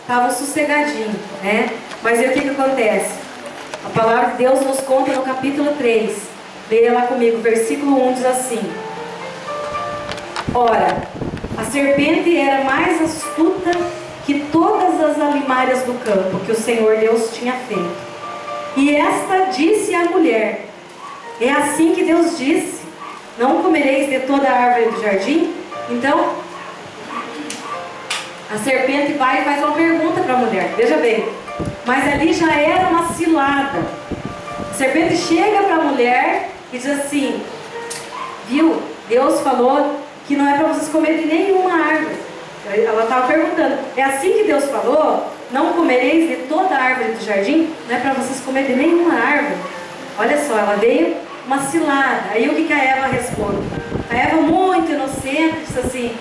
estavam sossegadinhos, né? Mas aí o que acontece? A palavra de Deus nos conta no capítulo 3. Leia lá comigo, versículo 1 diz assim: Ora, a serpente era mais astuta que todas as alimárias do campo que o Senhor Deus tinha feito. E esta disse à mulher: é assim que Deus disse: não comereis de toda a árvore do jardim? Então, a serpente vai e faz uma pergunta para a mulher. Veja bem, mas ali já era uma cilada. A serpente chega para a mulher e diz assim: viu, Deus falou que não é para vocês comerem de nenhuma árvore. Ela estava perguntando: é assim que Deus falou? Não comereis de toda a árvore do jardim? Não é para vocês comerem de nenhuma árvore. Olha só, ela veio uma cilada. Aí o que a Eva responde? A Eva, muito inocente, disse assim: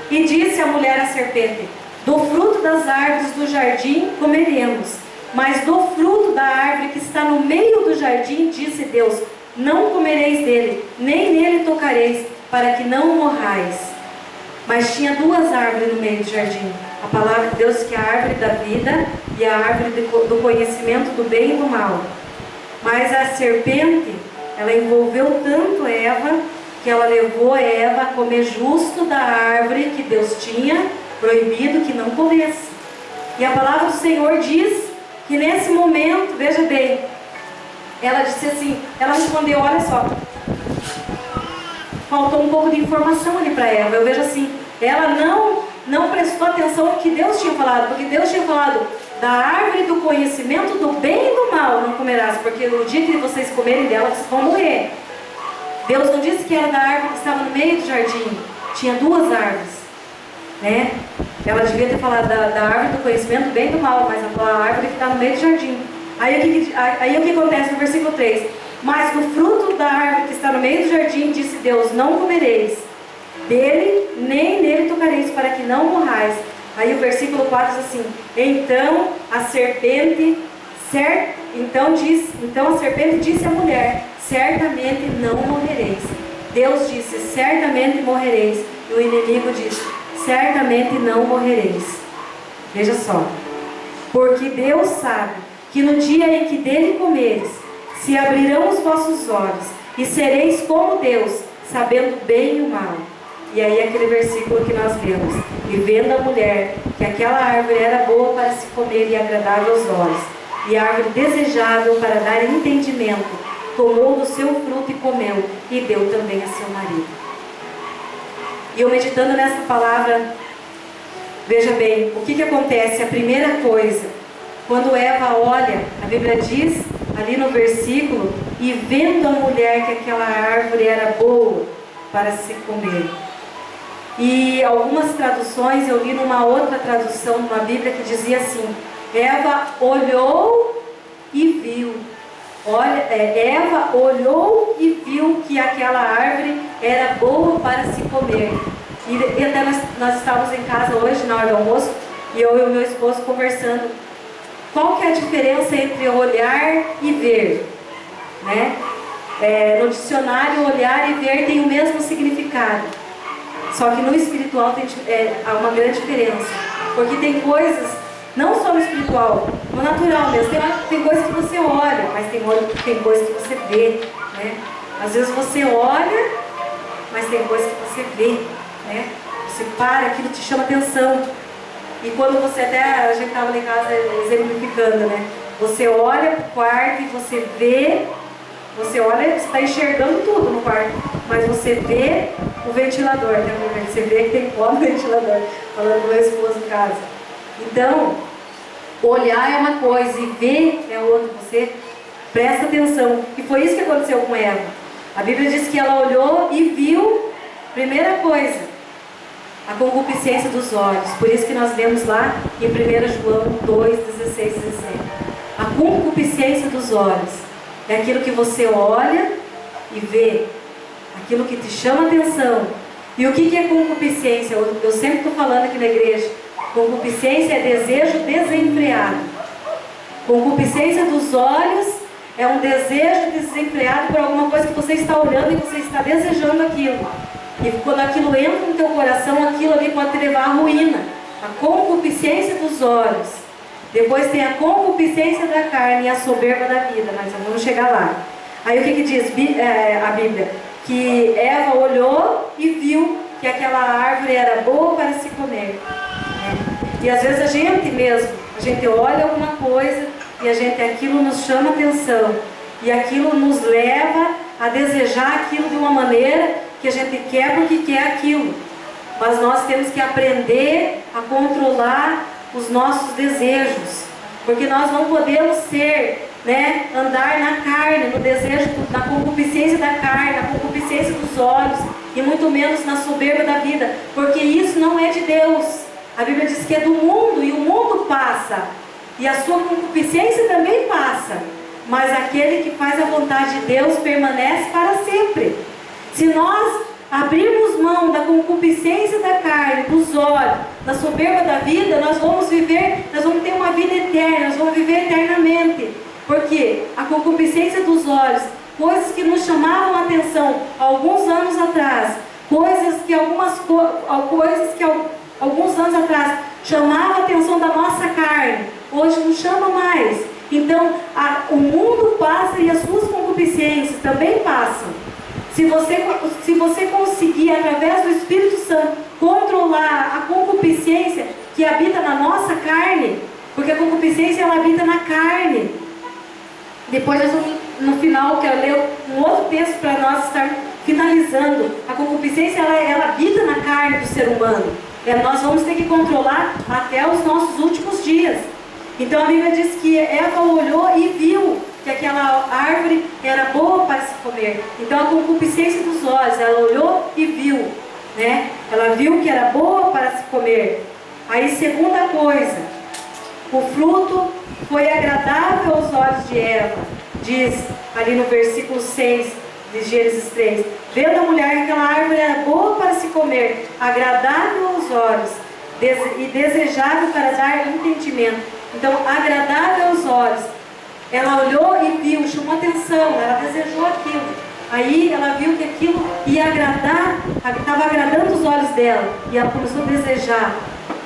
e disse a mulher à serpente: do fruto das árvores do jardim comeremos, mas do fruto da árvore que está no meio do jardim, disse Deus: não comereis dele, nem nele tocareis, para que não morrais. Mas tinha duas árvores no meio do jardim. A palavra de Deus diz que é a árvore da vida e a árvore do conhecimento do bem e do mal. Mas a serpente, ela envolveu tanto Eva, que ela levou Eva a comer justo da árvore que Deus tinha proibido que não comesse. E a palavra do Senhor diz que nesse momento, veja bem, ela disse assim, ela respondeu, olha só, faltou um pouco de informação ali para Eva. Eu vejo assim, ela não prestou atenção no que Deus tinha falado, porque Deus tinha falado: da árvore do conhecimento do bem e do mal não comerás, porque no dia que vocês comerem dela, vocês vão morrer. Deus não disse que era da árvore que estava no meio do jardim. Tinha duas árvores, né? Ela devia ter falado da árvore do conhecimento do bem e do mal, mas a árvore que está no meio do jardim. Aí o que acontece no versículo 3? Mas do fruto da árvore que está no meio do jardim, disse Deus: não comereis dele, nem nele tocareis, para que não morrais. Aí o versículo 4 diz assim: então a serpente disse à mulher: certamente não morrereis. Deus disse: certamente morrereis. E o inimigo disse: certamente não morrereis. Veja só, porque Deus sabe que no dia em que dele comeres, se abrirão os vossos olhos, e sereis como Deus, sabendo o bem e o mal. E aí aquele versículo que nós vemos: e vendo a mulher que aquela árvore era boa para se comer e agradável aos olhos, e árvore desejável para dar entendimento, tomou do seu fruto e comeu, e deu também a seu marido. E eu meditando nessa palavra, veja bem, o que acontece? A primeira coisa, quando Eva olha, a Bíblia diz ali no versículo: e vendo a mulher que aquela árvore era boa para se comer. E algumas traduções, eu li numa outra tradução, numa Bíblia, que dizia assim: Eva olhou e viu. Eva olhou e viu que aquela árvore era boa para se comer. E até nós estávamos em casa hoje, na hora do almoço, e eu e o meu esposo conversando. Qual que é a diferença entre olhar e ver? Né? No dicionário, olhar e ver tem o mesmo significado. Só que no espiritual há uma grande diferença. Porque tem coisas, não só no espiritual, no natural mesmo. Tem coisas que você olha, mas tem coisas que você vê. Né? Às vezes você olha, mas tem coisas que você vê. Né? Você para, aquilo te chama atenção. E quando você a gente estava lá em casa exemplificando, né? Você olha para o quarto e você vê. Você olha, você está enxergando tudo no quarto, mas você vê o ventilador, né? Você vê que tem pó no ventilador, falando do meu esposo em casa. Então, olhar é uma coisa e ver é outra. Você presta atenção. E foi isso que aconteceu com Eva. A Bíblia diz que ela olhou e viu, primeira coisa, a concupiscência dos olhos. Por isso que nós vemos lá em 1 João 2, 16 e 17. A concupiscência dos olhos é aquilo que você olha e vê, aquilo que te chama atenção. E o que é concupiscência? Eu sempre estou falando aqui na igreja: concupiscência é desejo desenfreado. Concupiscência dos olhos é um desejo desenfreado por alguma coisa que você está olhando e você está desejando aquilo. E quando aquilo entra no teu coração, aquilo ali pode te levar à ruína. a concupiscência dos olhos. Depois tem a concupiscência da carne e a soberba da vida. Mas vamos chegar lá. Aí o que diz a Bíblia? Que Eva olhou e viu que aquela árvore era boa para se comer. E às vezes a gente olha alguma coisa e aquilo nos chama atenção. E aquilo nos leva a desejar aquilo de uma maneira que a gente quer porque quer aquilo. Mas nós temos que aprender a controlar os nossos desejos. Porque nós não podemos andar na carne, no desejo, na concupiscência da carne, na concupiscência dos olhos, e muito menos na soberba da vida, porque isso não é de Deus. A Bíblia diz que é do mundo, e o mundo passa, e a sua concupiscência também passa, mas aquele que faz a vontade de Deus permanece para sempre. Se nós abrirmos mão da concupiscência da carne, dos olhos, da soberba da vida, nós vamos ter uma vida eterna, nós vamos viver eternamente. Porque a concupiscência dos olhos, coisas que nos chamavam a atenção alguns anos atrás, coisas que alguns anos atrás chamavam a atenção da nossa carne, hoje não chama mais. Então, o mundo passa e as suas concupiscências também passam. Se você conseguir, através do Espírito Santo, controlar a concupiscência que habita na nossa carne, porque a concupiscência ela habita na carne. Depois, no final, quero ler um outro texto para nós estar finalizando. A concupiscência ela habita na carne do ser humano. Nós vamos ter que controlar até os nossos últimos dias. Então a Bíblia diz que Eva olhou e viu que aquela árvore era boa para se comer. Então a concupiscência dos olhos, ela olhou e viu, Ela viu que era boa para se comer. Aí, segunda coisa, o fruto foi agradável aos olhos de Eva. Diz ali no versículo 6 de Gênesis 3: vendo a mulher que aquela árvore era boa para se comer, agradável aos olhos e desejável para dar entendimento. Então, agradável aos olhos. Ela olhou e viu, chamou atenção, ela desejou aquilo. Aí ela viu que aquilo ia agradar, estava agradando os olhos dela, e ela começou a desejar.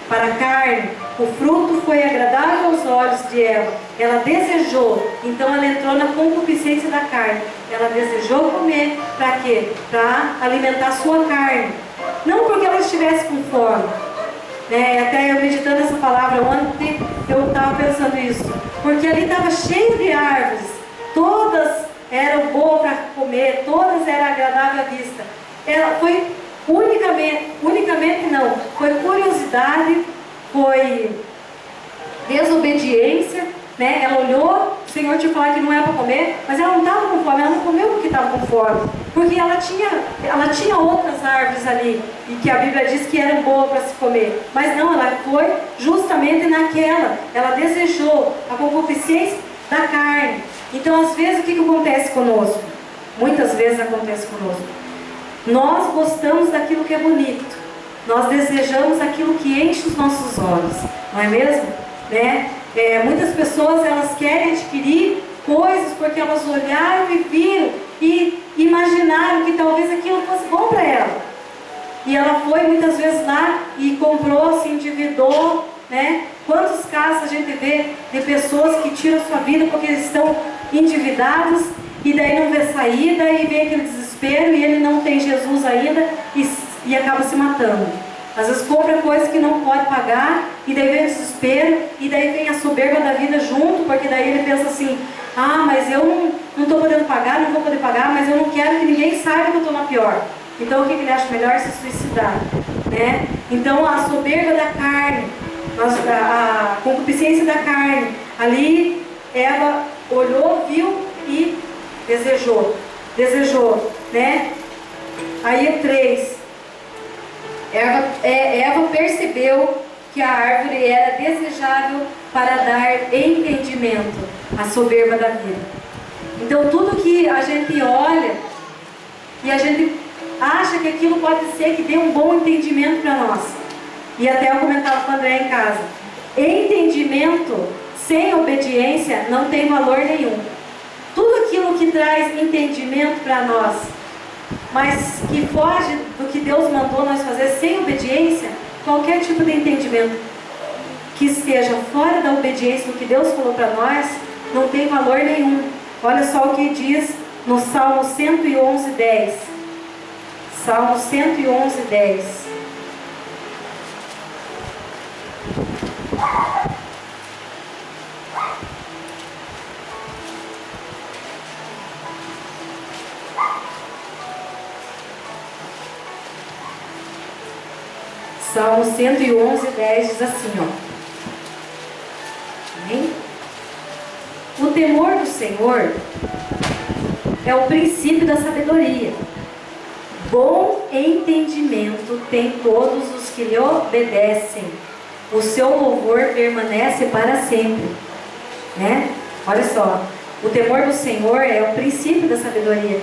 Para a carne, o fruto foi agradável aos olhos de Eva. Ela desejou, então ela entrou na concupiscência da carne. Ela desejou comer, para quê? Para alimentar a sua carne. Não porque ela estivesse com fome. Até eu meditando essa palavra ontem, eu estava pensando isso. Porque ali estava cheio de árvores. Todas eram boas para comer, todas eram agradáveis à vista. Ela foi unicamente não, foi curiosidade, foi desobediência, Ela olhou, o Senhor tinha falado que não era para comer, mas ela não estava com fome, ela não comeu porque estava com fome, porque ela tinha outras árvores ali, e que a Bíblia diz que eram boas para se comer, mas não, ela foi justamente naquela, ela desejou a concupiscência da carne. Então, às vezes, o que acontece conosco? Muitas vezes acontece conosco. Nós gostamos daquilo que é bonito. Nós desejamos aquilo que enche os nossos olhos. Não é mesmo? Muitas pessoas, elas querem adquirir coisas porque elas olharam e viram e imaginaram que talvez aquilo fosse bom para ela. E ela foi muitas vezes lá e comprou, se endividou, Quantos casos a gente vê de pessoas que tiram a sua vida porque eles estão endividados e daí não vê saída e vem aquele desespero e ele não tem Jesus ainda e acaba se matando. Às vezes compra coisas que não pode pagar e daí vem o desespero e daí vem a soberba da vida junto, porque daí ele pensa assim: mas eu não estou podendo pagar, não vou poder pagar, mas eu não quero que ninguém saiba que eu estou na pior. Então o que ele acha melhor? Se suicidar, Então a soberba da carne, a concupiscência da carne, ali Eva olhou, viu e desejou, Aí é 3. Eva percebeu que a árvore era desejável para dar entendimento, a soberba da vida. Então tudo que a gente olha e a gente acha que aquilo pode ser que dê um bom entendimento para nós. E até eu comentava com o André em casa: entendimento sem obediência não tem valor nenhum. Tudo aquilo que traz entendimento para nós, mas que foge do que Deus mandou nós fazer sem obediência, qualquer tipo de entendimento que esteja fora da obediência do que Deus falou para nós, não tem valor nenhum. Olha só o que diz no Salmo 111:10. Salmo 111:10. Salmo 111:10 diz assim, ó. Amém? O temor do Senhor é o princípio da sabedoria. Bom entendimento tem todos os que lhe obedecem. O seu louvor permanece para sempre. Né? Olha só. O temor do Senhor é o princípio da sabedoria.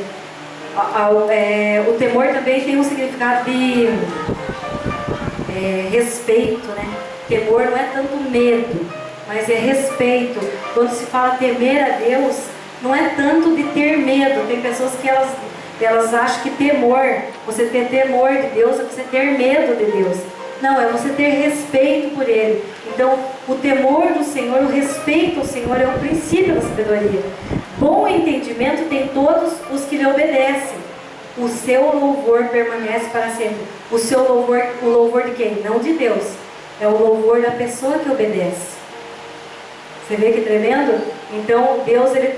O temor também tem um significado de respeito, né? Temor não é tanto medo, mas é respeito. Quando se fala temer a Deus, não é tanto de ter medo. Tem pessoas que elas acham que temor, você ter temor de Deus é você ter medo de Deus. Não, é você ter respeito por Ele. Então, o temor do Senhor, o respeito ao Senhor é o princípio da sabedoria. Bom entendimento tem todos os que lhe obedecem. O seu louvor permanece para sempre. O seu louvor, o louvor de quem? Não de Deus. É o louvor da pessoa que obedece. Você vê que tremendo? Então Deus ele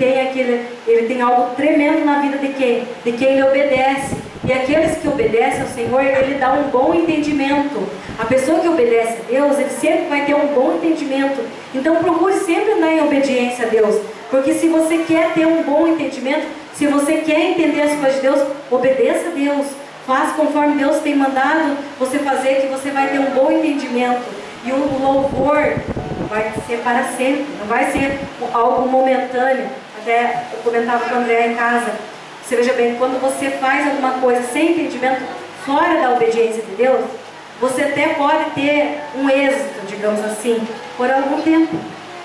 tem algo tremendo na vida de quem? De quem ele obedece. E aqueles que obedecem ao Senhor, ele dá um bom entendimento. A pessoa que obedece a Deus, ele sempre vai ter um bom entendimento. Então procure sempre andar em obediência a Deus. Porque se você quer ter um bom entendimento, se você quer entender as coisas de Deus, obedeça a Deus. Faça conforme Deus tem mandado você fazer, que você vai ter um bom entendimento. E o louvor vai ser para sempre, não vai ser algo momentâneo. Até eu comentava com o André em casa. Você veja bem, quando você faz alguma coisa sem entendimento, fora da obediência de Deus, você até pode ter um êxito, digamos assim, por algum tempo.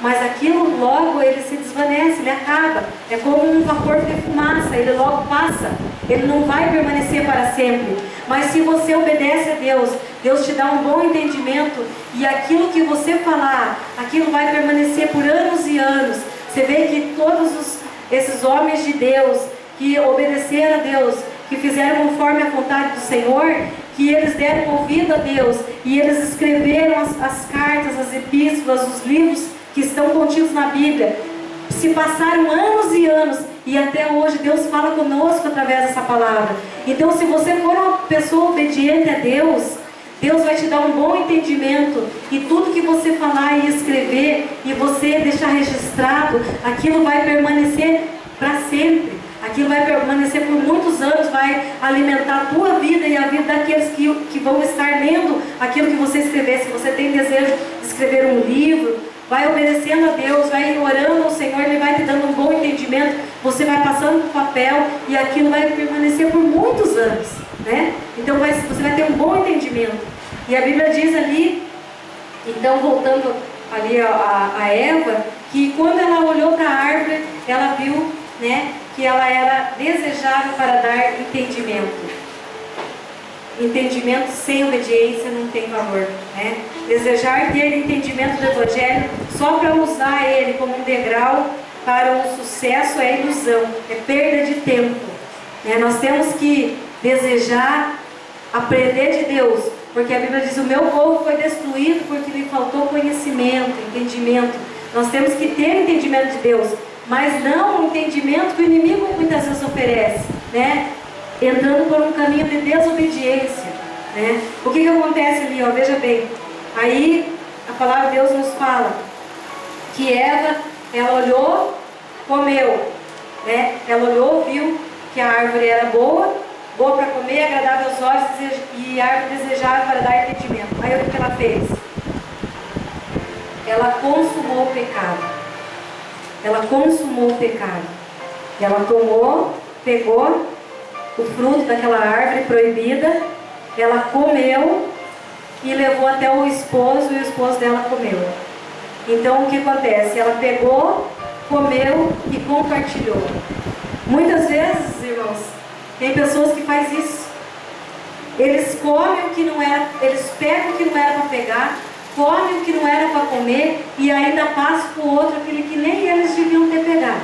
Mas aquilo logo ele se desvanece, ele acaba. É como um vapor de fumaça, ele logo passa. Ele não vai permanecer para sempre. Mas se você obedece a Deus, Deus te dá um bom entendimento. E aquilo que você falar, aquilo vai permanecer por anos e anos. Você vê que todos esses homens de Deus, que obedeceram a Deus, que fizeram conforme a vontade do Senhor, que eles deram ouvido a Deus. E eles escreveram as cartas, as epístolas, os livros que estão contidos na Bíblia. Se passaram anos e anos e até hoje Deus fala conosco através dessa palavra. Então se você for uma pessoa obediente a Deus, Deus vai te dar um bom entendimento. E tudo que você falar e escrever e você deixar registrado, aquilo vai permanecer para sempre. Aquilo vai permanecer por muitos anos, vai alimentar a tua vida e a vida daqueles que vão estar lendo aquilo que você escrever. Se você tem desejo de escrever um livro, vai obedecendo a Deus, vai orando ao Senhor, Ele vai te dando um bom entendimento, você vai passando para o papel e aquilo vai permanecer por muitos anos, né? Então você vai ter um bom entendimento. E a Bíblia diz ali, então voltando ali a Eva, que quando ela olhou para a árvore, ela viu, né, que ela era desejável para dar entendimento. Entendimento sem obediência não tem valor, né? Desejar ter entendimento do Evangelho só para usar ele como um degrau para o sucesso é ilusão, é perda de tempo, né? Nós temos que desejar aprender de Deus, porque a Bíblia diz: o meu povo foi destruído porque lhe faltou conhecimento, entendimento. Nós temos que ter entendimento de Deus, mas não o entendimento que o inimigo muitas vezes oferece, né? Entrando por um caminho de desobediência, né? O que acontece ali, ó? Veja bem, aí a palavra de Deus nos fala que Eva, ela olhou, comeu, né? Ela olhou, viu que a árvore era boa para comer, agradável aos olhos e árvore desejável para dar entendimento. Aí o que ela fez? Ela consumou o pecado. Ela consumou o pecado. Ela tomou, pegou o fruto daquela árvore proibida, ela comeu e levou até o esposo e o esposo dela comeu. Então o que acontece? Ela pegou, comeu e compartilhou. Muitas vezes, irmãos, tem pessoas que fazem isso. Eles comem o que não era, eles pegam o que não era para pegar, comem o que não era para comer e ainda passam para o outro aquilo que nem eles deviam ter pegado.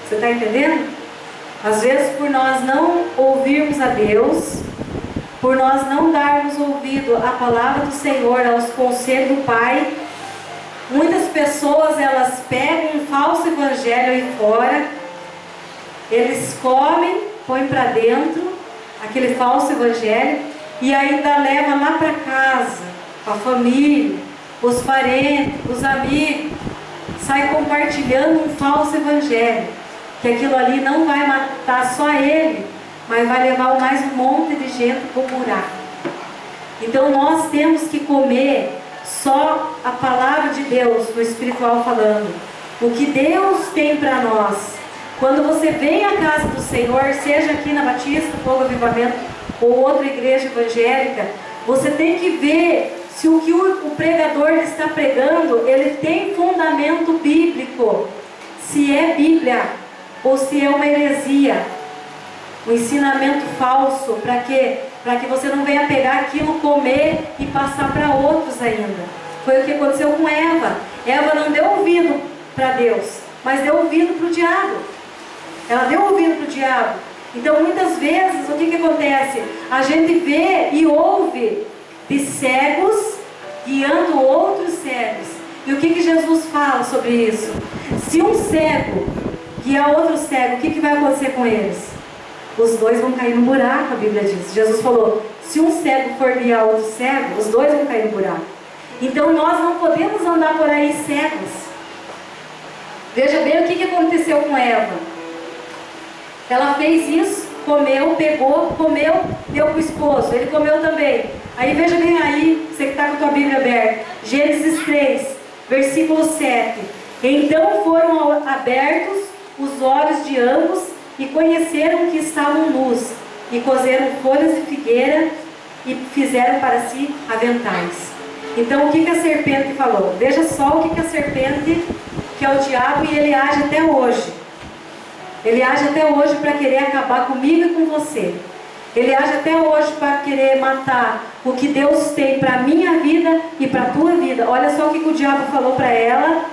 Você está entendendo? Às vezes, por nós não ouvirmos a Deus, por nós não darmos ouvido à palavra do Senhor, aos conselhos do Pai, muitas pessoas elas pegam um falso evangelho aí fora, eles comem, põem para dentro aquele falso evangelho e ainda levam lá para casa, a família, os parentes, os amigos, sai compartilhando um falso evangelho, que aquilo ali não vai matar só ele, mas vai levar mais um monte de gente para o buraco. Então nós temos que comer só a palavra de Deus, no espiritual falando, o que Deus tem para nós. Quando você vem à casa do Senhor, seja aqui na Batista, Fogo Avivamento, ou outra igreja evangélica, você tem que ver se o que o pregador está pregando, ele tem fundamento bíblico, se é Bíblia, ou se é uma heresia, um ensinamento falso. Para quê? Para que você não venha pegar aquilo, comer e passar para outros ainda. Foi o que aconteceu com Eva. Eva não deu ouvido para Deus, mas deu ouvido para o diabo. Ela deu ouvido para o diabo. Então muitas vezes o que acontece? A gente vê e ouve de cegos guiando outros cegos. E o que Jesus fala sobre isso? Se um cego guiar outro cego, o que vai acontecer com eles? Os dois vão cair no buraco, a Bíblia diz. Jesus falou, se um cego for guiar outro cego, os dois vão cair no buraco. Então nós não podemos andar por aí cegos. Veja bem o que aconteceu com Eva. Ela fez isso, comeu, pegou, comeu, deu para o esposo, ele comeu também. Aí veja bem aí, você que está com a tua Bíblia aberta, Gênesis 3, versículo 7. Então foram abertos os olhos de ambos e conheceram que estavam nus, e cozeram folhas de figueira e fizeram para si aventais. Então o que a serpente falou? Veja só o que a serpente, que é o diabo, e ele age até hoje. Ele age até hoje para querer acabar comigo e com você. Ele age até hoje para querer matar o que Deus tem para a minha vida e para a tua vida. Olha só o que o diabo falou para ela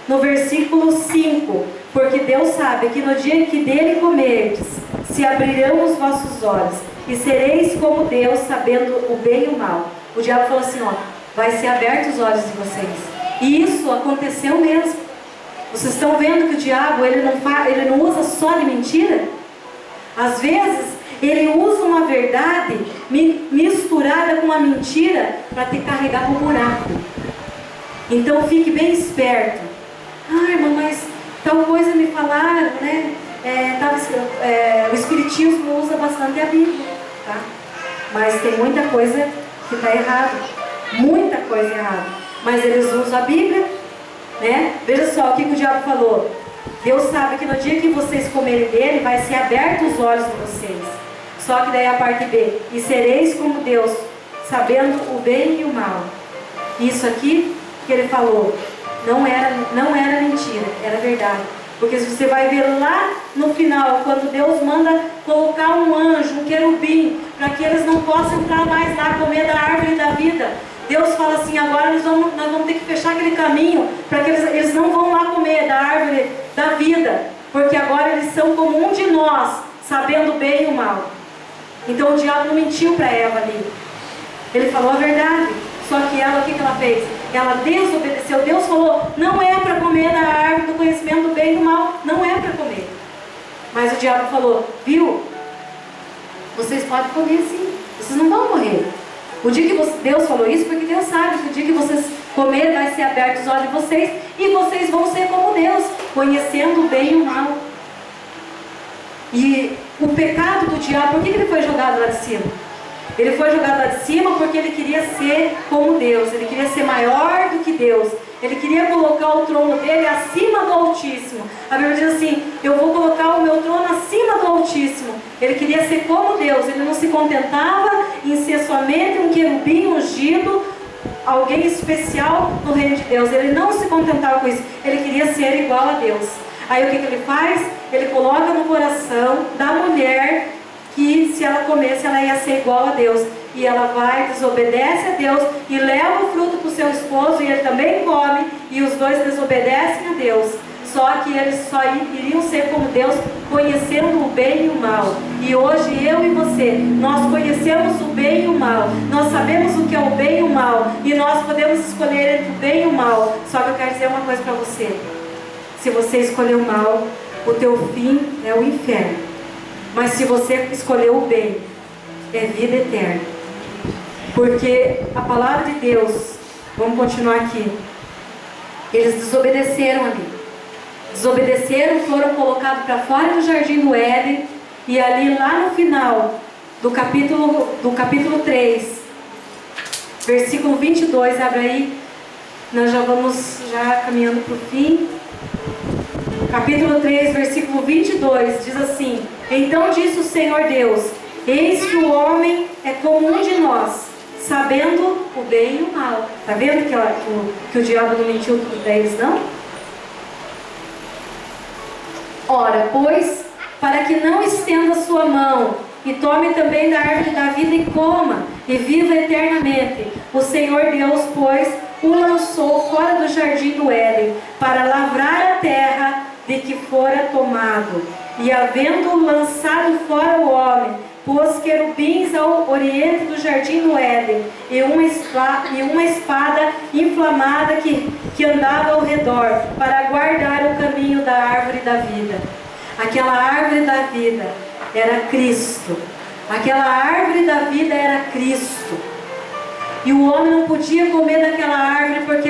no versículo 5. Porque Deus sabe que no dia em que dele comerdes, se abrirão os vossos olhos, e sereis como Deus, sabendo o bem e o mal. O diabo falou assim, ó, vai ser aberto os olhos de vocês. E isso aconteceu mesmo. Vocês estão vendo que o diabo, ele não usa só de mentira? Às vezes, ele usa uma verdade misturada com uma mentira para te carregar para o buraco. Então fique bem esperto. Ah, irmã, mas tal coisa me falaram, né? O Espiritismo usa bastante a Bíblia, tá? Mas tem muita coisa que está errada. Muita coisa errada. Mas eles usam a Bíblia, né? Veja só o que o diabo falou. Deus sabe que no dia que vocês comerem dele, vai ser aberto os olhos de vocês. Só que daí a parte B, e sereis como Deus, sabendo o bem e o mal. Isso aqui que ele falou não era mentira, era verdade. Porque se você vai ver lá no final, quando Deus manda colocar um anjo, um querubim, para que eles não possam entrar mais lá, comer da árvore da vida, Deus fala assim, agora nós vamos ter que fechar aquele caminho, para que eles não vão lá comer da árvore da vida, porque agora eles são como um de nós, sabendo o bem e o mal. Então o diabo não mentiu para Eva ali, ele falou a verdade. Só que ela, o que ela fez? Ela desobedeceu. Deus falou, não é para comer da árvore do conhecimento do bem e do mal, não é para comer. Mas o diabo falou, viu? Vocês podem comer sim, vocês não vão morrer. O dia que Deus falou isso, porque Deus sabe que o dia que vocês comerem, vai ser aberto os olhos de vocês, e vocês vão ser como Deus, conhecendo o bem e o mal. E o pecado do diabo, por que ele foi jogado lá de cima? Ele foi jogado lá de cima porque ele queria ser como Deus, ele queria ser maior do que Deus, ele queria colocar o trono dele acima do Altíssimo. A Bíblia diz assim, eu vou colocar o meu trono acima do Altíssimo. Ele queria ser como Deus, ele não se contentava em ser somente um querubim ungido, alguém especial no reino de Deus. Ele não se contentava com isso, ele queria ser igual a Deus. Aí o que ele faz? Ele coloca no coração da mulher que se ela comesse, ela ia ser igual a Deus. E ela vai, desobedece a Deus e leva o fruto para o seu esposo, e ele também come, e os dois desobedecem a Deus. Só que eles só iriam ser como Deus, conhecendo o bem e o mal. E hoje eu e você, nós conhecemos o bem e o mal. Nós sabemos o que é o bem e o mal. E nós podemos escolher entre o bem e o mal. Só que eu quero dizer uma coisa para você. Se você escolher o mal, o teu fim é o inferno. Mas se você escolher o bem, é vida eterna. Porque a palavra de Deus, vamos continuar aqui. Eles desobedeceram ali. Desobedeceram, foram colocados para fora do jardim do Éden. E ali lá no final do capítulo 3, versículo 22, abre aí. Nós já vamos caminhando para o fim. Capítulo 3, versículo 22, diz assim: Então disse o Senhor Deus: Eis que o homem é como um de nós, sabendo o bem e o mal. Está vendo que o diabo não mentiu para eles, não? Ora, pois, para que não estenda a sua mão e tome também da árvore da vida e coma, e viva eternamente, o Senhor Deus, pois, o lançou fora do jardim do Éden, para lavrar a terra de que fora tomado. E havendo lançado fora o homem, pôs querubins ao oriente do jardim do Éden, e uma espada inflamada que andava ao redor, para guardar o caminho da árvore da vida. Aquela árvore da vida era Cristo. Aquela árvore da vida era Cristo. E o homem não podia comer daquela árvore porque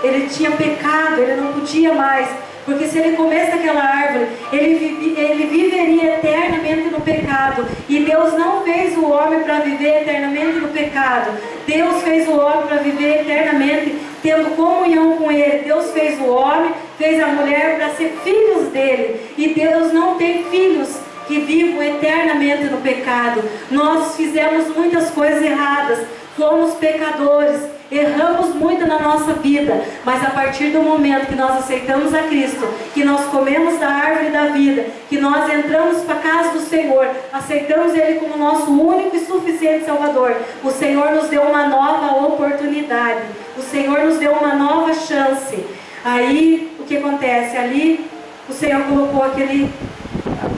ele tinha pecado, ele não podia mais. Porque se ele comesse daquela árvore, ele viveria eternamente no pecado. E Deus não fez o homem para viver eternamente no pecado. Deus fez o homem para viver eternamente tendo comunhão com Ele. Deus fez o homem, fez a mulher para ser filhos dele. E Deus não tem filhos que vivam eternamente no pecado. Nós fizemos muitas coisas erradas. Fomos pecadores, erramos muito na nossa vida, mas a partir do momento que nós aceitamos a Cristo, que nós comemos da árvore da vida, que nós entramos para a casa do Senhor, aceitamos Ele como nosso único e suficiente Salvador, o Senhor nos deu uma nova oportunidade, o Senhor nos deu uma nova chance. Aí, o que acontece? Ali, o Senhor colocou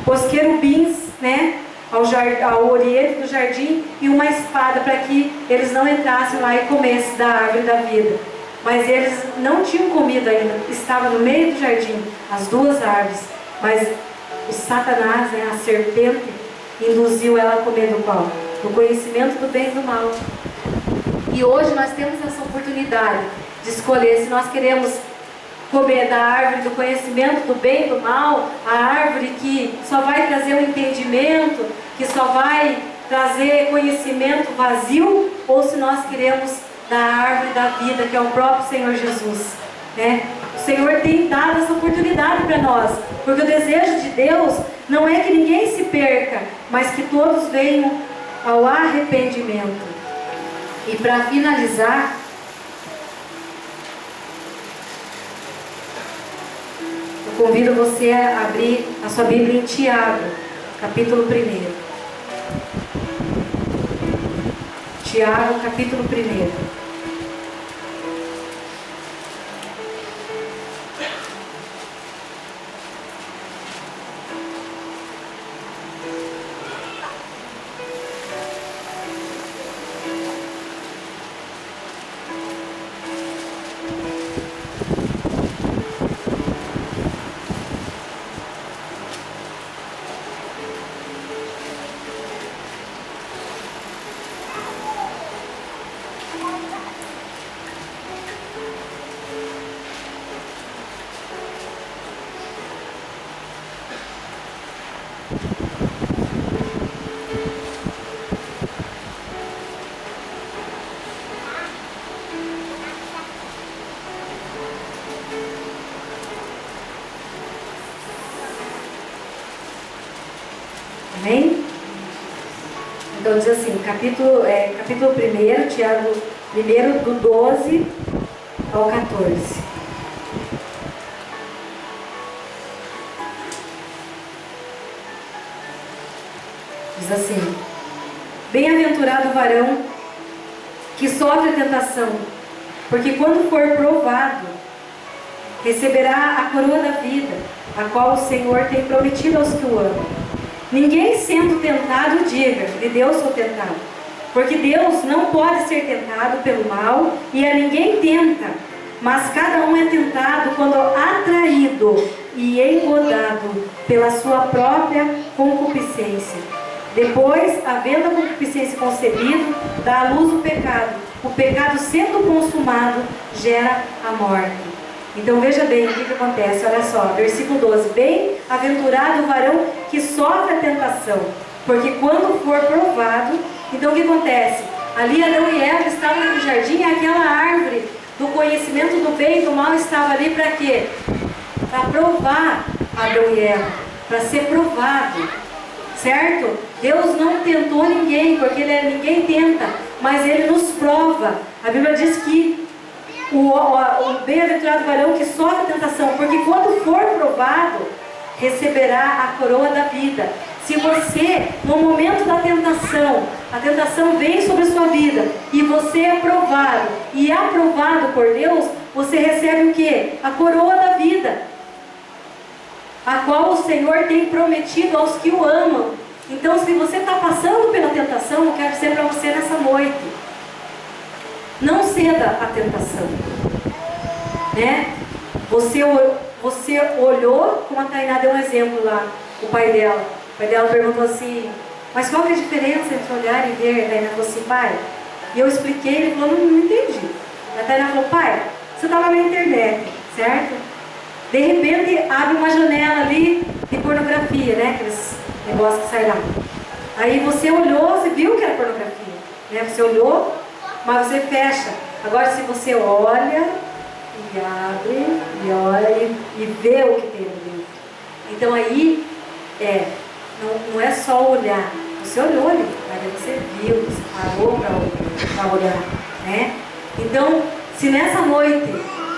os querubins, né? Ao oriente do jardim, e uma espada para que eles não entrassem lá e comessem da árvore da vida. Mas eles não tinham comido ainda, estavam no meio do jardim, as duas árvores. Mas o Satanás, a serpente, induziu ela a comer do qual? Do conhecimento do bem e do mal. E hoje nós temos essa oportunidade de escolher se nós queremos comer da árvore do conhecimento do bem e do mal, a árvore que só vai trazer um entendimento, que só vai trazer conhecimento vazio, ou se nós queremos da árvore da vida, que é o próprio Senhor Jesus, né? O Senhor tem dado essa oportunidade para nós, porque o desejo de Deus não é que ninguém se perca, mas que todos venham ao arrependimento. E para finalizar, convido você a abrir a sua Bíblia em Tiago, capítulo 1. Tiago, capítulo 1. Amém? Então diz assim, capítulo 1, Tiago 1, do 12 ao 14. Diz assim: bem-aventurado o varão que sofre a tentação, porque quando for provado, receberá a coroa da vida, a qual o Senhor tem prometido aos que o amam. Ninguém sendo tentado diga, de Deus sou tentado, porque Deus não pode ser tentado pelo mal, e a ninguém tenta, mas cada um é tentado quando atraído e engodado pela sua própria concupiscência. Depois, havendo a concupiscência concebido, dá à luz o pecado. O pecado, sendo consumado, gera a morte. Então veja bem o que acontece, olha só, versículo 12: bem-aventurado o varão que sofre a tentação, porque quando for provado, então o que acontece? Ali Adão e Eva estavam no jardim, aquela árvore do conhecimento do bem e do mal estava ali para quê? Para provar Adão e Eva, para ser provado, certo? Deus não tentou ninguém, porque ninguém tenta, mas Ele nos prova. A Bíblia diz que o bem-aventurado varão que sofre a tentação, porque quando for provado, receberá a coroa da vida. Se você, no momento da tentação, a tentação vem sobre a sua vida, e você é provado, e aprovado por Deus, você recebe o quê? A coroa da vida, a qual o Senhor tem prometido aos que o amam. Então, se você está passando pela tentação, eu quero dizer para você nessa noite: não ceda à tentação, né? Você olhou, como a Tainá deu um exemplo lá, o pai dela perguntou assim: mas qual que é a diferença entre olhar e ver? A Tainá falou assim: pai, e eu expliquei, ele falou: não entendi. A Tainá falou: pai, você estava na internet, certo? De repente abre uma janela ali de pornografia, né? Aqueles negócios que saem lá. Aí você olhou, você viu que era pornografia, né? Você olhou, mas você fecha. Agora, se você olha e abre, e olha e vê o que tem ali dentro, então aí não é só olhar. Você olhou ali, mas você viu, você parou para olhar, né? Então, se nessa noite,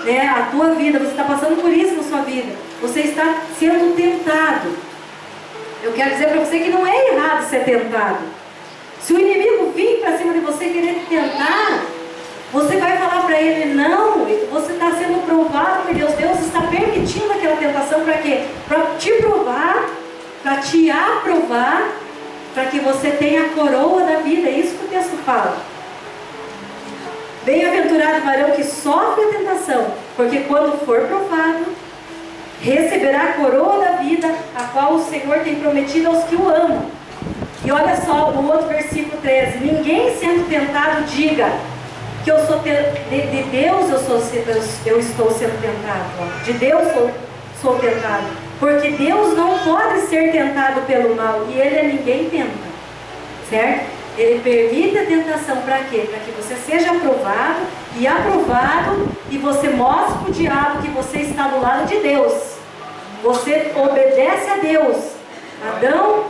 né, a tua vida, você está passando por isso na sua vida, você está sendo tentado, eu quero dizer para você que não é errado ser tentado. Se o inimigo vir para cima de você querer te tentar, você vai falar para ele: não, você está sendo provado por Deus. Deus está permitindo aquela tentação para quê? Para te provar, para te aprovar, para que você tenha a coroa da vida. É isso que o texto fala. Bem-aventurado o varão que sofre a tentação, porque quando for provado, receberá a coroa da vida, a qual o Senhor tem prometido aos que o amam. E olha só o outro versículo 13: ninguém sendo tentado diga que eu sou de Deus, eu estou sendo tentado. Ó. De Deus sou tentado, porque Deus não pode ser tentado pelo mal, e Ele a ninguém tenta, certo? Ele permite a tentação para quê? Para que você seja aprovado e aprovado, e você mostre para o diabo que você está do lado de Deus. Você obedece a Deus. Adão,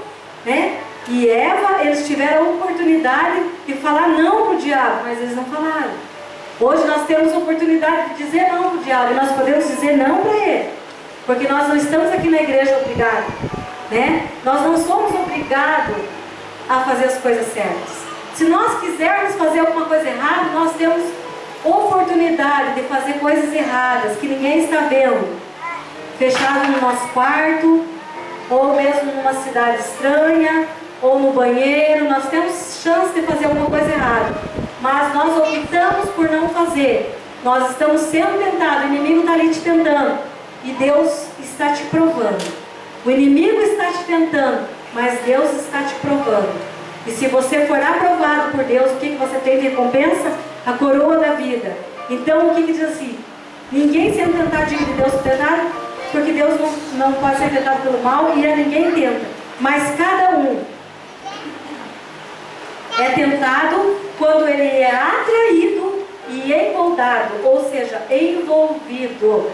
né, e Eva, eles tiveram a oportunidade de falar não para o diabo, mas eles não falaram. Hoje nós temos a oportunidade de dizer não para o diabo, e nós podemos dizer não para ele, porque nós não estamos aqui na igreja obrigados, né? Nós não somos obrigados a fazer as coisas certas. Se nós quisermos fazer alguma coisa errada, nós temos oportunidade de fazer coisas erradas que ninguém está vendo, fechado no nosso quarto, ou mesmo numa cidade estranha, ou no banheiro. Nós temos chance de fazer alguma coisa errada, mas nós optamos por não fazer. Nós estamos sendo tentados, o inimigo está ali te tentando, e Deus está te provando. O inimigo está te tentando, mas Deus está te provando. E se você for aprovado por Deus, o que você tem de recompensa? A coroa da vida. Então o que diz assim? Ninguém sendo tentado diga de Deus tentado, porque Deus não pode ser tentado pelo mal, e a ninguém tenta. Mas cada um é tentado quando ele é atraído e engoldado, ou seja, envolvido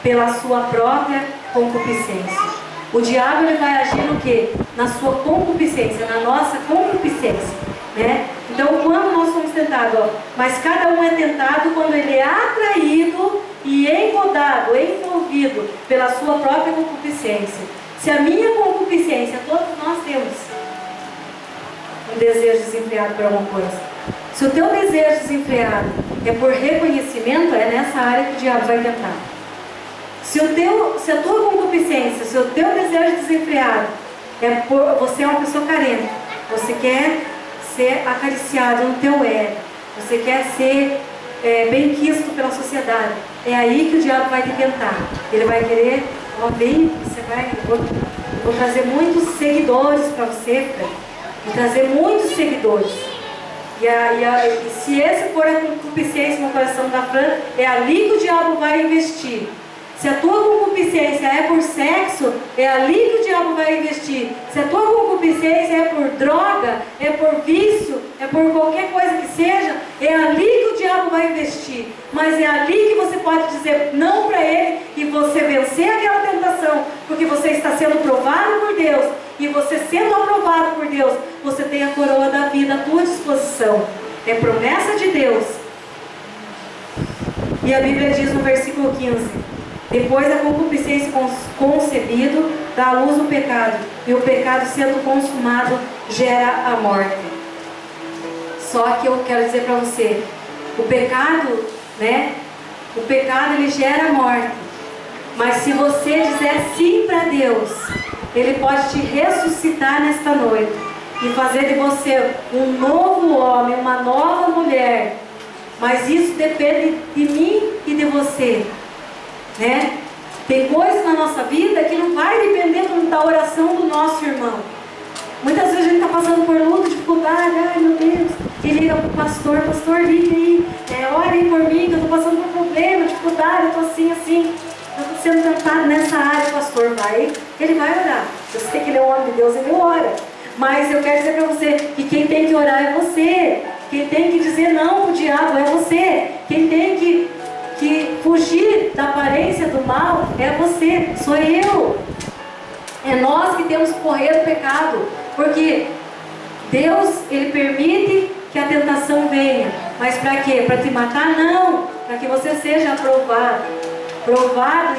pela sua própria concupiscência. O diabo, ele vai agir no quê? Na sua concupiscência, na nossa concupiscência, né? Então, quando nós somos tentados, mas cada um é tentado quando ele é atraído e engodado, envolvido pela sua própria concupiscência. Se a minha concupiscência, todos nós temos, um desejo desenfreado por alguma coisa. Se o teu desejo desenfreado é por reconhecimento, é nessa área que o diabo vai tentar. Se a tua concupiscência, se o teu desejo desenfreado é por você é uma pessoa carente, você quer ser acariciado no teu ego, você quer ser bem quisto pela sociedade, é aí que o diabo vai te tentar. Ele vai querer, vou trazer muitos seguidores para você, vou trazer muitos seguidores. E se esse for a concupiscência no coração da Fran, é ali que o diabo vai investir. Se a tua concupiscência é por sexo, é ali que o diabo vai investir. Se a tua concupiscência é por droga, é por vício, é por qualquer coisa que seja, é ali que o diabo vai investir. Mas é ali que você pode dizer não para ele e você vencer aquela tentação, porque você está sendo provado por Deus. E você sendo aprovado por Deus, você tem a coroa da vida à tua disposição. É promessa de Deus. E a Bíblia diz no versículo 15: depois da concupiscência concebido, dá à luz o pecado, e o pecado sendo consumado gera a morte. Só que eu quero dizer para você, o pecado, o pecado ele gera a morte. Mas se você dizer sim para Deus, Ele pode te ressuscitar nesta noite e fazer de você um novo homem, uma nova mulher. Mas isso depende de mim e de você, Tem coisas na nossa vida que não vai depender da oração do nosso irmão. Muitas vezes a gente está passando por luta, dificuldade, ai meu Deus, e liga para o pastor, liga aí, orem por mim, que eu estou passando por problema, dificuldade, eu estou assim. Eu estou sendo tentado nessa área, pastor, ele vai orar. Eu sei que ele é um homem de Deus, ele ora. Mas eu quero dizer para você que quem tem que orar é você. Quem tem que dizer não para o diabo é você. Quem tem que fugir da aparência do mal é você, sou eu. É nós que temos que correr do pecado. Porque Deus, Ele permite que a tentação venha. Mas para quê? Para te matar? Não. Para que você seja aprovado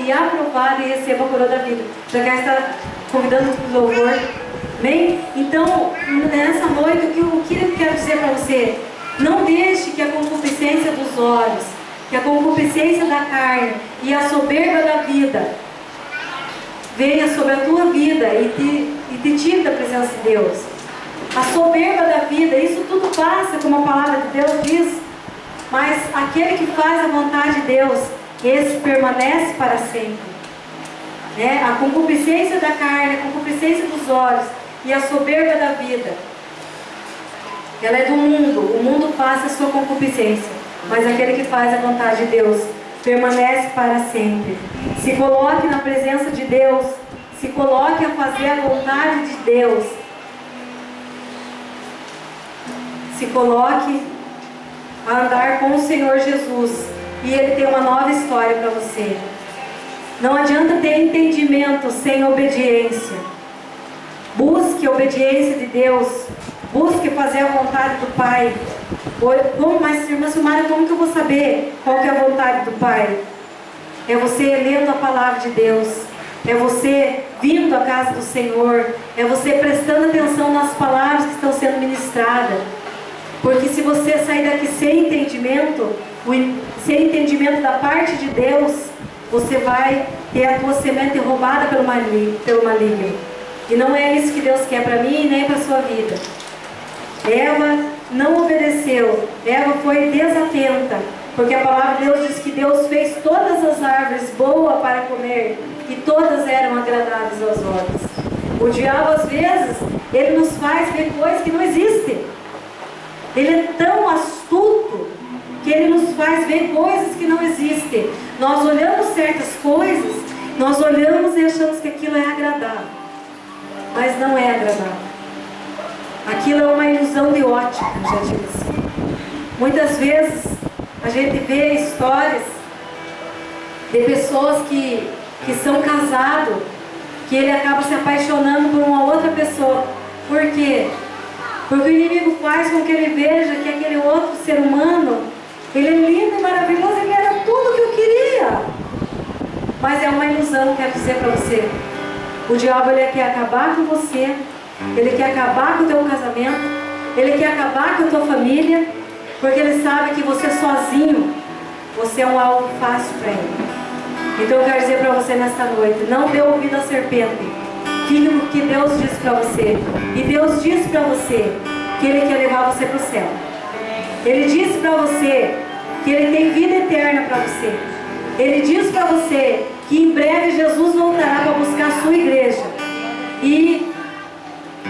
e aprovado e receba a coroa da vida. Já quer estar convidando para o louvor. Bem? Então, nessa noite, o que eu quero dizer para você? Não deixe que a concupiscência dos olhos, que a concupiscência da carne e a soberba da vida venha sobre a tua vida e te tire da presença de Deus. A soberba da vida, isso tudo passa, como a palavra de Deus diz, mas aquele que faz a vontade de Deus, esse permanece para sempre. A concupiscência da carne, a concupiscência dos olhos e a soberba da vida, ela é do mundo. O mundo passa a sua concupiscência, mas aquele que faz a vontade de Deus permanece para sempre. Se coloque na presença de Deus, se coloque a fazer a vontade de Deus, se coloque a andar com o Senhor Jesus. E Ele tem uma nova história para você. Não adianta ter entendimento sem obediência. Busque a obediência de Deus. Busque fazer a vontade do Pai. Mas, irmã Silmara, como que eu vou saber qual que é a vontade do Pai? É você lendo a palavra de Deus. É você vindo à casa do Senhor. É você prestando atenção nas palavras que estão sendo ministradas. Porque se você sair daqui sem entendimento da parte de Deus, você vai ter a tua semente roubada pelo maligno. E não é isso que Deus quer para mim, nem para a sua vida. Eva não obedeceu. Eva foi desatenta. Porque a palavra de Deus diz que Deus fez todas as árvores boas para comer. E todas eram agradáveis aos olhos. O diabo, às vezes, ele nos faz ver coisas que não existem. Ele é tão astuto que ele nos faz ver coisas que não existem. Nós olhamos certas coisas, nós olhamos e achamos que aquilo é agradável. Mas não é agradável. Aquilo é uma ilusão de ótica, já disse. Muitas vezes a gente vê histórias de pessoas que são casados, que ele acaba se apaixonando por uma outra pessoa. Por quê? Porque o inimigo faz com que ele veja que aquele outro ser humano, ele é lindo e maravilhoso, ele era tudo o que eu queria. Mas é uma ilusão, quero dizer para você. O diabo, ele quer acabar com você, ele quer acabar com o teu casamento, Ele quer acabar com a tua família, porque Ele sabe que você sozinho, você é um alvo fácil para Ele. Então eu quero dizer para você nesta noite, não dê ouvido à serpente. Fique no que Deus disse para você. E Deus disse para você que Ele quer levar você para o céu. Ele disse para você que Ele tem vida eterna para você. Ele diz para você que em breve Jesus voltará para buscar a sua igreja. E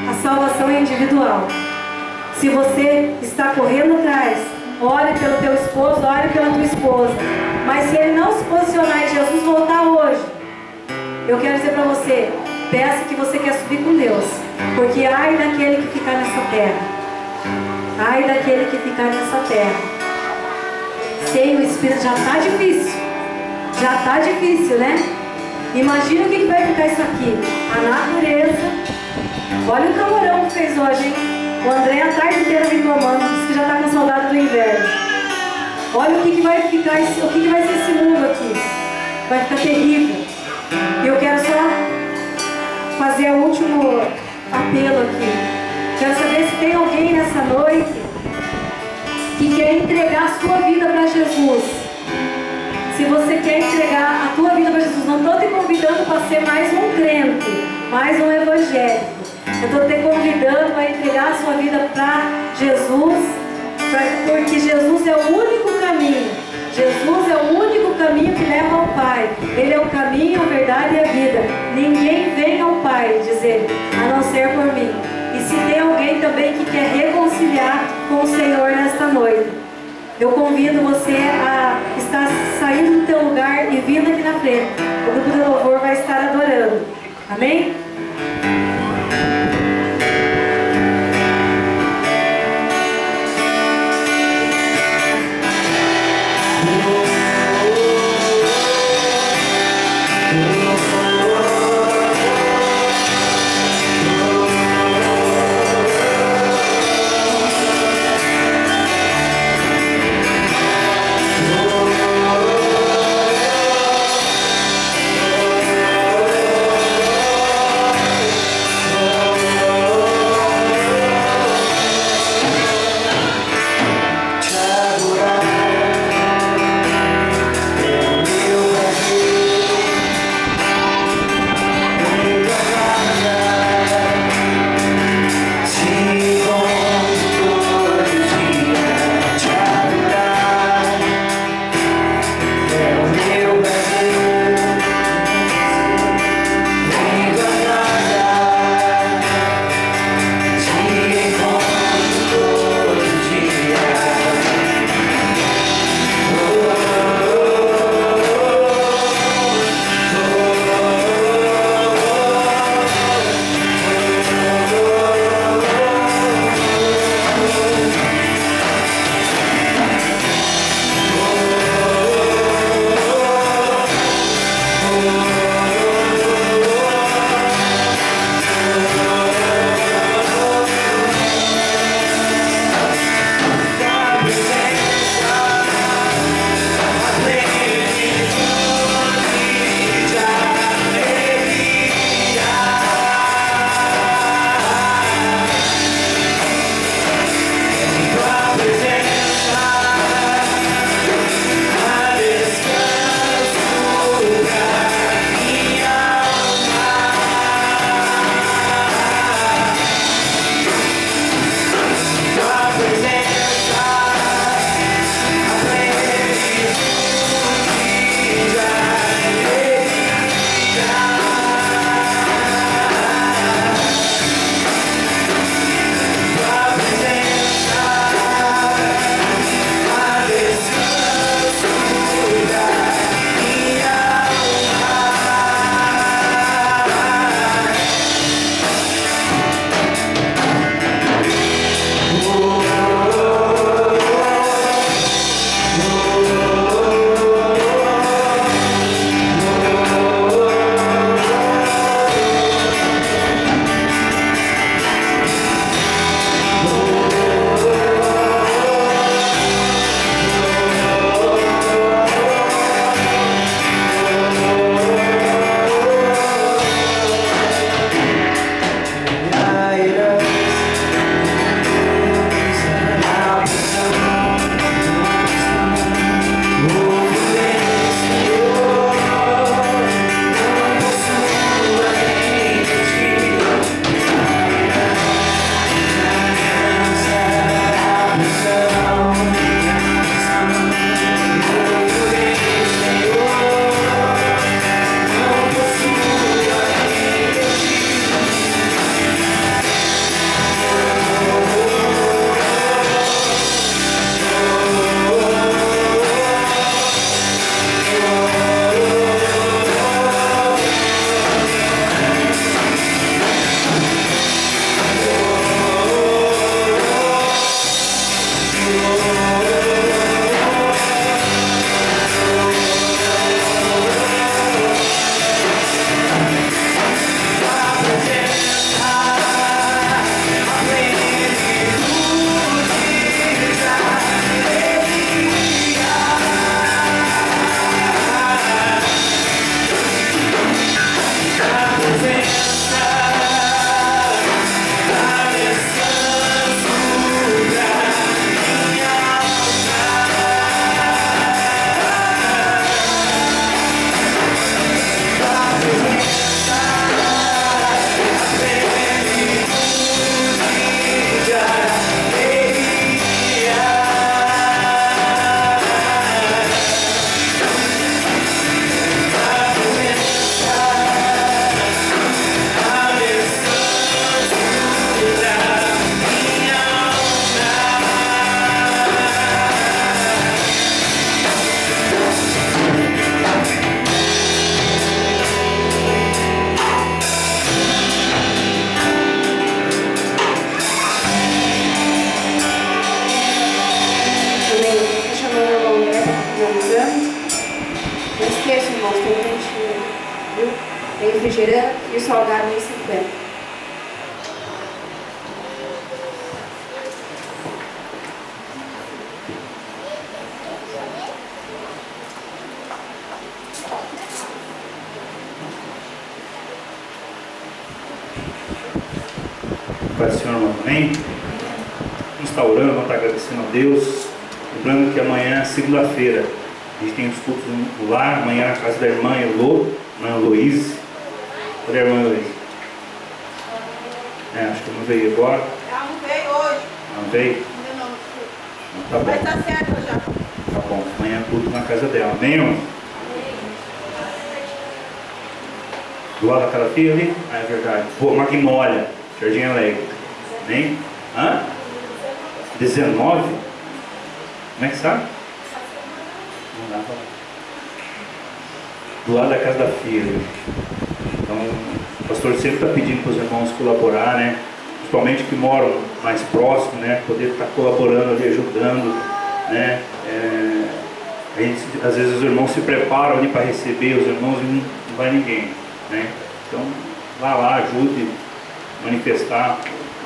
a salvação é individual. Se você está correndo atrás, ore pelo teu esposo, ore pela tua esposa. Mas se ele não se posicionar e Jesus voltar hoje, eu quero dizer para você, peça que você quer subir com Deus. Porque ai daquele que ficar nessa terra. Ai daquele que ficar nessa terra. Sem o Espírito já está difícil. Já está difícil, né? Imagina o que vai ficar isso aqui. A natureza. Olha o calorão que fez hoje, hein? O André a tarde inteira reclamando, disse que já está com saudade do inverno. Olha o que vai ficar, o que vai ser esse mundo aqui. Vai ficar terrível. E eu quero só fazer o último apelo aqui. Quero saber se tem alguém nessa noite que quer entregar a sua vida para Jesus. Se você quer entregar a tua vida para Jesus, não estou te convidando para ser mais um crente, mais um evangélico. Eu estou te convidando a entregar a sua vida para Jesus, porque Jesus é o único caminho. Jesus é o único caminho que leva ao Pai. Ele é o caminho, a verdade e a vida. Ninguém vem ao Pai, diz ele, a não ser por mim. E se tem alguém também que quer reconciliar com o Senhor nesta noite, eu convido você a estar saindo do teu lugar e vindo aqui na frente. O grupo de louvor vai estar adorando. Amém? 21, viu? Tem refrigerante e o salgado em 50. Pai do Senhor, irmão, amém? Vamos estar orando, vamos estar agradecendo a Deus. Lembrando que amanhã é segunda-feira. A gente tem os cultos no lar, amanhã na casa da irmã Elô, irmã Heloíse. Cadê a irmã Heloíse? Acho que não veio agora. Ela não veio hoje. Não veio? Ainda não. Tá bom. Mas tá certo já. Tá bom. Amanhã é culto na casa dela. Amém, irmão? Do lado daquela filha ali? Ah, é verdade. Pô, Magnólia, Jardim Alegre. Amém? Hã? 19? Como é que sabe? Não dá pra... Do lado da casa da filha. Então, o pastor sempre está pedindo para os irmãos colaborar, né? Principalmente que moram mais próximo, né? Poder estar colaborando ali, ajudando, né? A gente, às vezes os irmãos se preparam ali para receber os irmãos e não vai ninguém, né? Então, vá lá, ajude a manifestar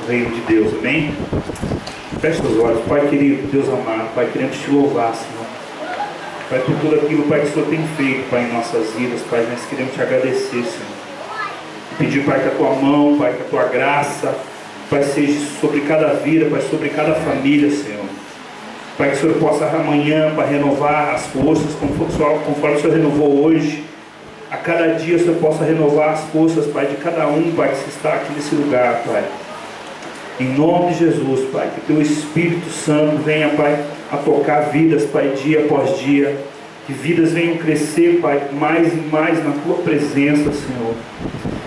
o reino de Deus, amém? Feche os olhos. Pai querido, Deus amado, Pai, queremos te louvar, Senhor. Pai, por tudo aquilo, Pai, que o Senhor tem feito, Pai, em nossas vidas, Pai, nós queremos te agradecer, Senhor. Pedir, Pai, que a tua mão, Pai, que a tua graça, Pai, seja sobre cada vida, Pai, sobre cada família, Senhor. Pai, que o Senhor possa amanhã, Pai, renovar as forças, conforme o Senhor renovou hoje. A cada dia o Senhor possa renovar as forças, Pai, de cada um, Pai, que está aqui nesse lugar, Pai. Em nome de Jesus, Pai, que teu Espírito Santo venha, Pai, a tocar vidas, Pai, dia após dia. Que vidas venham crescer, Pai, mais e mais na tua presença, Senhor.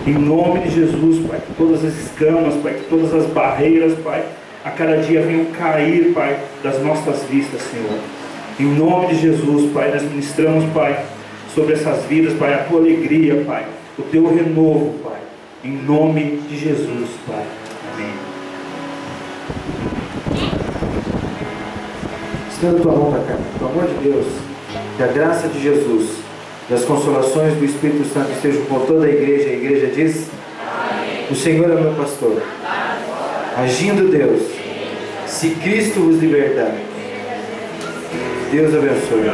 Em nome de Jesus, Pai, que todas as escamas, Pai, que todas as barreiras, Pai, a cada dia venham cair, Pai, das nossas vistas, Senhor. Em nome de Jesus, Pai, nós ministramos, Pai, sobre essas vidas, Pai, a tua alegria, Pai, o teu renovo, Pai. Em nome de Jesus, Pai. Amém. Estenda tua mão para cá, pelo amor de Deus, que a graça de Jesus e as consolações do Espírito Santo estejam com toda a igreja diz: amém. O Senhor é meu pastor. Agindo Deus, se Cristo vos libertar. Deus abençoe.